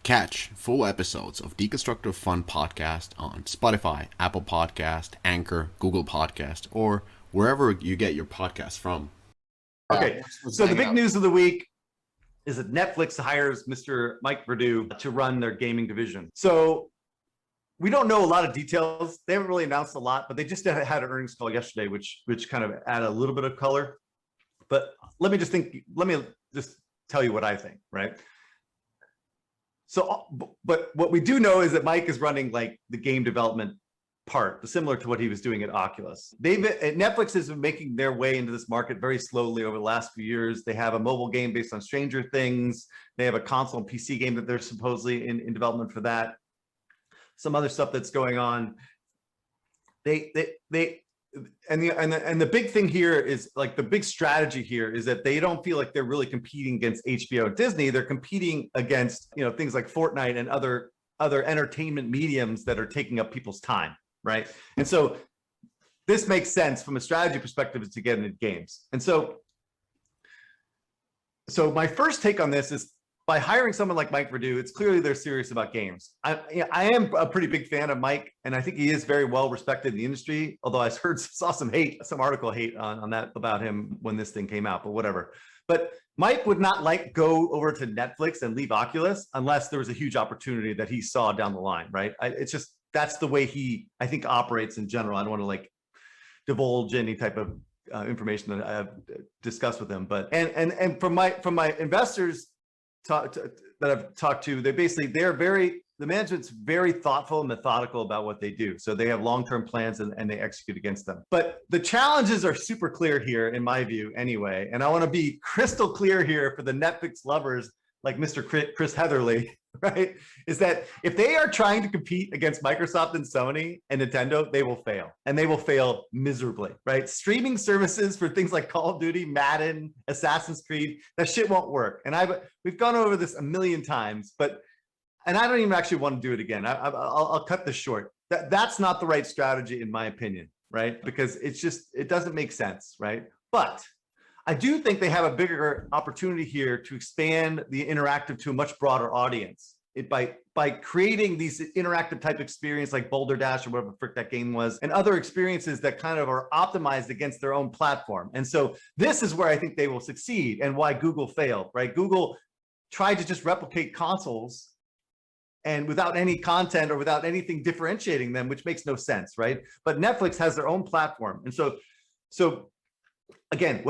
Catch full episodes of Deconstructor of Fun podcast on Spotify, Apple Podcast, Anchor, Google Podcast, or wherever you get your podcasts from. Okay, so the big news of the week is that Netflix hires Mr. Mike Verdu to run their gaming division. So we don't know a lot of details. They haven't really announced a lot, but they just had an earnings call yesterday, which kind of added a little bit of color. But let me just tell you what I think, right? So, but what we do know is that Mike is running like the game development part, similar to what he was doing at Oculus. Netflix has been making their way into this market very slowly over the last few years. They have a mobile game based on Stranger Things. They have a console and PC game that they're supposedly in development for that. Some other stuff that's going on. And the big thing here is, like, the big strategy here is that they don't feel like they're really competing against HBO and Disney. They're competing against, things like Fortnite and other entertainment mediums that are taking up people's time, right? And so this makes sense from a strategy perspective to get into games. And so my first take on this is, by hiring someone like Mike Verdu, it's clearly they're serious about games. I am a pretty big fan of Mike, and I think he is very well respected in the industry, although I saw some article hate on that about him when this thing came out, but whatever. But Mike would not go over to Netflix and leave Oculus unless there was a huge opportunity that he saw down the line, right? It's just, that's the way he, I think, operates in general. I don't want to divulge any type of information that I have discussed with him, but and from my investors that I've talked to, the management's very thoughtful and methodical about what they do. So they have long-term plans and they execute against them. But the challenges are super clear here, in my view, anyway. And I want to be crystal clear here for the Netflix lovers like Mr. Chris Heatherly, right? Is that if they are trying to compete against Microsoft and Sony and Nintendo, they will fail, and they will fail miserably, right? Streaming services for things like Call of Duty, Madden, Assassin's Creed, that shit won't work. And we've gone over this a million times, and I don't even actually want to do it again. I'll cut this short. That's not the right strategy, in my opinion, right? Because it doesn't make sense, right? But I do think they have a bigger opportunity here to expand the interactive to a much broader audience by creating these interactive type experience like Boulder Dash or whatever the frick that game was, and other experiences that kind of are optimized against their own platform. And so this is where I think they will succeed, and why Google failed, right? Google tried to just replicate consoles and without any content or without anything differentiating them, which makes no sense, right? But Netflix has their own platform. And so again,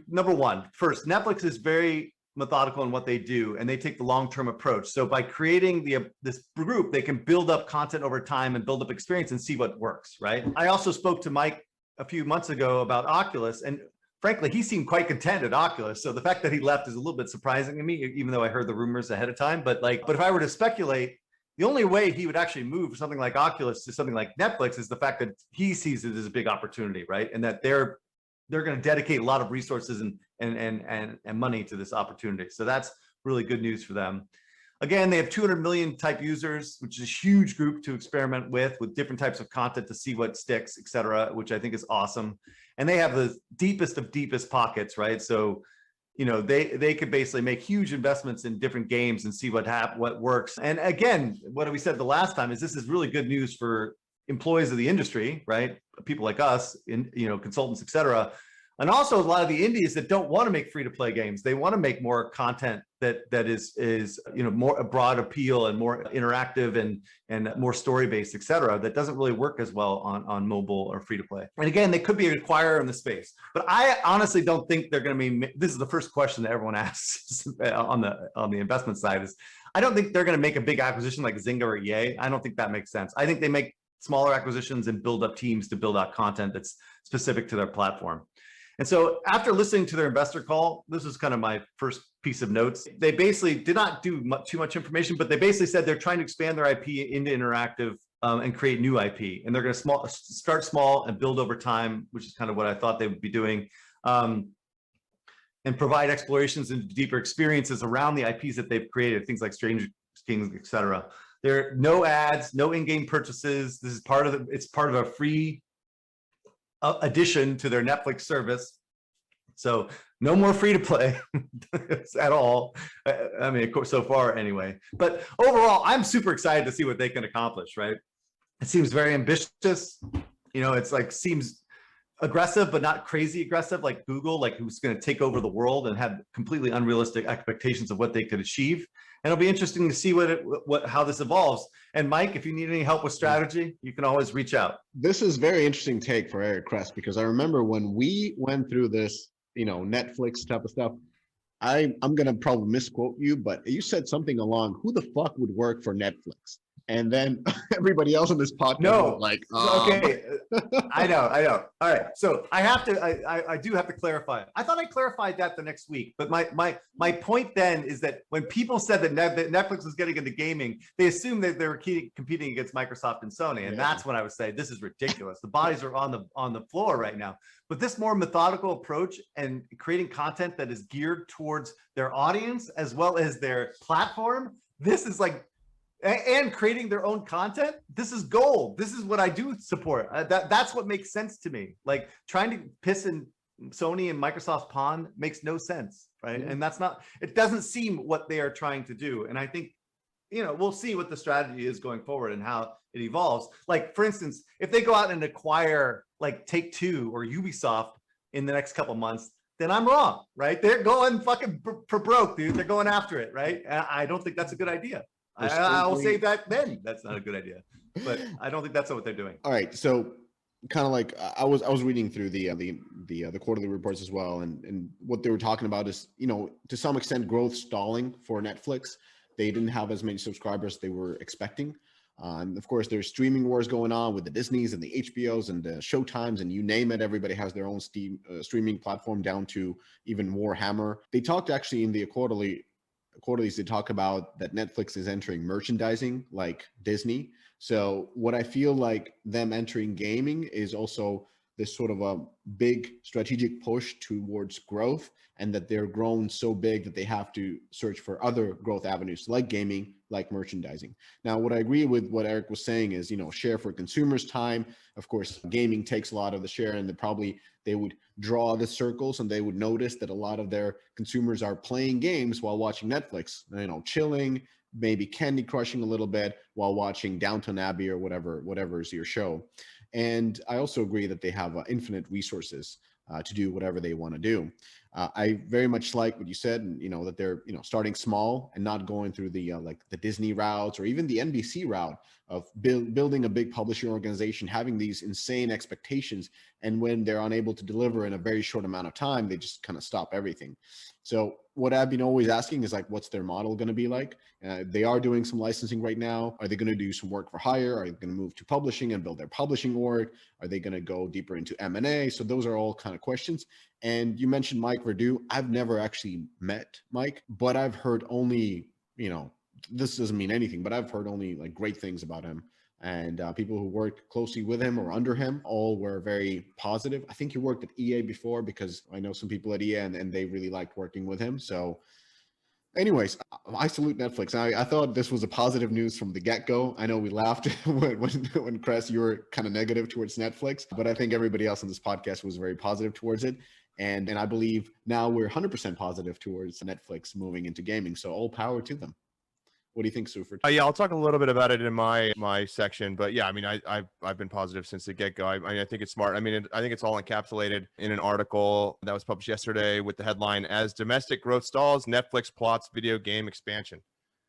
number one, first, Netflix is very methodical in what they do, and they take the long-term approach. So by creating this group, they can build up content over time and build up experience and see what works, right? I also spoke to Mike a few months ago about Oculus, and frankly, he seemed quite content at Oculus. So the fact that he left is a little bit surprising to me, even though I heard the rumors ahead of time. But if I were to speculate, the only way he would actually move something like Oculus to something like Netflix is the fact that he sees it as a big opportunity, right? And that they're going to dedicate a lot of resources and money to this opportunity. So that's really good news for them. Again, they have 200 million type users, which is a huge group to experiment with different types of content to see what sticks, et cetera, which I think is awesome. And they have the deepest of deepest pockets, right? So they could basically make huge investments in different games and see what works. And again, what we said the last time is this is really good news for employees of the industry, right? People like us, consultants, et cetera. And also a lot of the indies that don't want to make free-to-play games. They want to make more content that is more a broad appeal and more interactive and more story-based, et cetera, that doesn't really work as well on mobile or free-to-play. And again, they could be an acquirer in the space. But I honestly don't think they're going to be, this is the first question that everyone asks on the investment side, is I don't think they're going to make a big acquisition like Zynga or EA. I don't think that makes sense. I think they make smaller acquisitions and build up teams to build out content that's specific to their platform. And so after listening to their investor call, this is kind of my first piece of notes. They basically did not do too much information, but they basically said they're trying to expand their IP into interactive and create new IP. And they're going to start small and build over time, which is kind of what I thought they would be doing, and provide explorations into deeper experiences around the IPs that they've created, things like Stranger Things, et cetera. There are no ads, no in-game purchases. This is it's part of a free addition to their Netflix service. So No more free to play at all. I mean, of course, so far anyway. But overall, I'm super excited to see what they can accomplish, right? It seems very ambitious. It's like seems aggressive, but not crazy aggressive, like Google, like who's going to take over the world and have completely unrealistic expectations of what they could achieve. And it'll be interesting to see how this evolves. And Mike, if you need any help with strategy, you can always reach out. This is very interesting take for Eric Kress, because I remember when we went through this, Netflix type of stuff, I'm going to probably misquote you, but you said something along, who the fuck would work for Netflix? And then everybody else on this podcast was like, okay, I know. All right, so I do have to clarify. I thought I clarified that the next week, but my point then is that when people said that Netflix was getting into gaming, they assumed that they were competing against Microsoft and Sony, and that's when I was saying this is ridiculous. The bodies are on the floor right now. But this more methodical approach and creating content that is geared towards their audience as well as their platform, this is like. And creating their own content, this is gold. This is what I do support. That's what makes sense to me. Like trying to piss in Sony and Microsoft's pond makes no sense, right? And it doesn't seem what they are trying to do. And I think, we'll see what the strategy is going forward and how it evolves. Like, for instance, if they go out and acquire like Take-Two or Ubisoft in the next couple months, then I'm wrong, right? They're going fucking for broke, dude. They're going after it, right? And I don't think that's a good idea. I'll say that then. That's not a good idea, but I don't think that's what they're doing. All right, so kind of like I was reading through the quarterly reports as well, and what they were talking about is to some extent growth stalling for Netflix. They didn't have as many subscribers as they were expecting. And of course, there's streaming wars going on with the Disneys and the HBOs and the Showtimes and you name it. Everybody has their own streaming platform down to even Warhammer. They talked actually in the quarterlies, they talk about that Netflix is entering merchandising like Disney. So what I feel like them entering gaming is also this sort of a big strategic push towards growth, and that they're grown so big that they have to search for other growth avenues like gaming, like merchandising. Now, what I agree with what Eric was saying is, share for consumers' time. Of course, gaming takes a lot of the share, and they would draw the circles and they would notice that a lot of their consumers are playing games while watching Netflix, chilling, maybe Candy Crushing a little bit while watching Downton Abbey or whatever is your show. And I also agree that they have infinite resources to do whatever they want to do. I very much like what you said, and that they're starting small and not going through the like the Disney routes or even the NBC route of building a big publishing organization, having these insane expectations, and when they're unable to deliver in a very short amount of time, they just kind of stop everything. So what I've been always asking is like, what's their model going to be like? They are doing some licensing right now. Are they going to do some work for hire? Are they going to move to publishing and build their publishing org? Are they going to go deeper into M&A? So those are all kind of questions. And you mentioned Mike Verdu. I've never actually met Mike, but I've heard only, this doesn't mean anything, but I've heard only like great things about him. And people who worked closely with him or under him all were very positive. I think he worked at EA before, because I know some people at EA and they really liked working with him. So anyways, I salute Netflix. I thought this was a positive news from the get-go. I know we laughed when Kress, you were kind of negative towards Netflix, but I think everybody else on this podcast was very positive towards it. And I believe now we're 100% positive towards Netflix moving into gaming. So all power to them. What do you think, Sufert? Yeah, I'll talk a little bit about it in my section, but yeah, I mean, I've been positive since the get go. I think it's smart. I mean, I think it's all encapsulated in an article that was published yesterday with the headline: "As domestic growth stalls, Netflix plots video game expansion."